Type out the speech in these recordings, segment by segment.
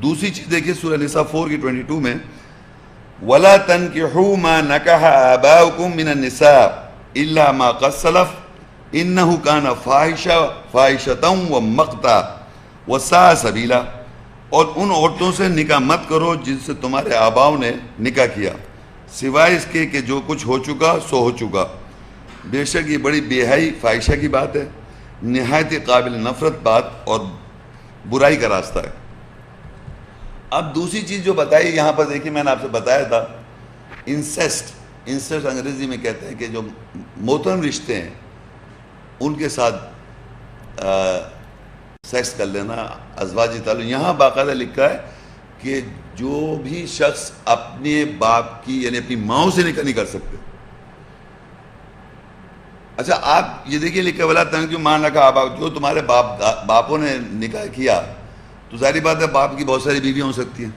دوسری چیز دیکھیے سورہ نساء 4 کی 22 میں وَلَا تَنْكِحُوا مَا نَكَحَ آبَاؤُكُم مِّنَ النِّسَاءِ إِلَّا مَا قَدْ سَلَفَ إِنَّهُ كَانَ فَاحِشَةً وَمَقْتًا وَسَاءَ سَبِيلًا، اور ان عورتوں سے نکاح مت کرو جن سے تمہارے آباؤں نے نکاح کیا سوائے اس کے کہ جو کچھ ہو چکا سو ہو چکا، بے شک یہ بڑی بے حیائی فاحشہ کی بات ہے، نہایت ہی قابل نفرت بات اور برائی کا راستہ ہے۔ اب دوسری چیز جو بتائی یہاں پر دیکھیں، میں نے آپ سے بتایا تھا انسیسٹ انگریزی میں کہتے ہیں کہ جو محترم رشتے ہیں ان کے ساتھ سیکس کر لینا، ازواجی تعلق۔ یہاں باقاعدہ لکھا ہے کہ جو بھی شخص اپنے باپ کی یعنی اپنی ماؤں سے نکاح نہیں کر سکتے۔ اچھا آپ یہ دیکھیے لکھا ولا تنکحوا ما نکح آباؤکم، جو تمہارے باپوں نے نکاح کیا تو ظاہری بات ہے باپ کی بہت ساری بیویاں ہو سکتی ہیں،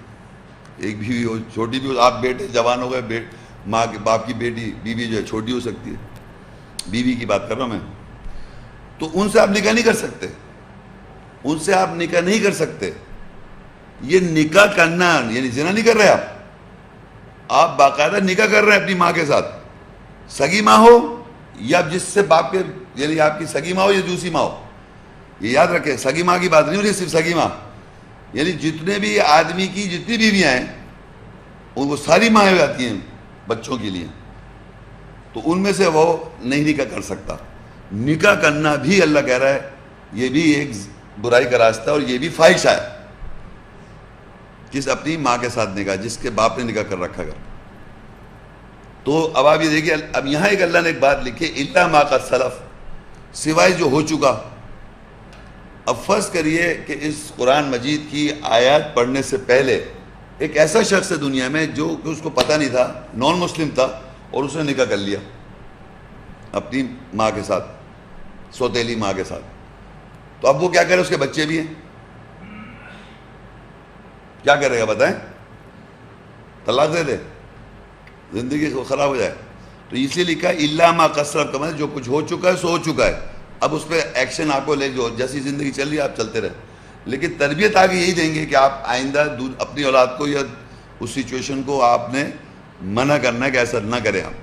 ایک بیوی ہو چھوٹی بھی ہو، آپ بیٹے جوان ہو گئے، ماں کے باپ کی بیوی جو ہے چھوٹی ہو سکتی ہے، بیوی کی بات کر رہا ہوں میں، تو ان سے آپ نکاح نہیں کر سکتے، ان سے آپ نکاح نہیں کر سکتے۔ یہ نکاح کرنا یعنی زنا نہیں کر رہے آپ باقاعدہ نکاح کر رہے ہیں اپنی ماں کے ساتھ، سگی ماں ہو یا جس سے باپ کے یعنی آپ کی سگی ماں ہو یا دوسری ماں ہو، یہ یاد رکھیں سگی ماں کی بات نہیں ہو رہی، صرف سگی ماں، یعنی جتنے بھی آدمی کی جتنی بیویاں ہیں وہ ساری ماں ہو جاتی ہیں بچوں کے لیے، تو ان میں سے وہ نہیں نکاح کر سکتا۔ نکاح کرنا بھی اللہ کہہ رہا ہے یہ بھی ایک برائی کا راستہ ہے اور یہ بھی فاحشہ ہے، کس اپنی ماں کے ساتھ نکاح جس کے باپ نے نکاح کر رکھا گا۔ تو اب آپ یہ دیکھیے اب یہاں ایک اللہ نے ایک بات لکھی الا ما قد سلف، سوائے جو ہو چکا۔ اب فرض کریے کہ اس قرآن مجید کی آیات پڑھنے سے پہلے ایک ایسا شخص ہے دنیا میں جو کہ اس کو پتہ نہیں تھا، نان مسلم تھا، اور اس نے نکاح کر لیا اپنی ماں کے ساتھ، سوتیلی ماں کے ساتھ، تو اب وہ کیا کرے، اس کے بچے بھی ہیں، کیا کرے گا بتائیں؟ طلاق دے دے، زندگی خراب ہو جائے۔ تو اس لیے لکھا ہے الا ما قد سلف، کا مطلب جو کچھ ہو چکا ہے سو ہو چکا ہے، اب اس پہ ایکشن آپ کو لے، جو جیسی زندگی چل رہی ہے آپ چلتے رہے، لیکن تربیت آگے یہی دیں گے کہ آپ آئندہ اپنی اولاد کو یا اس سچویشن کو آپ نے منع کرنا ہے کہ ایسا نہ کریں آپ۔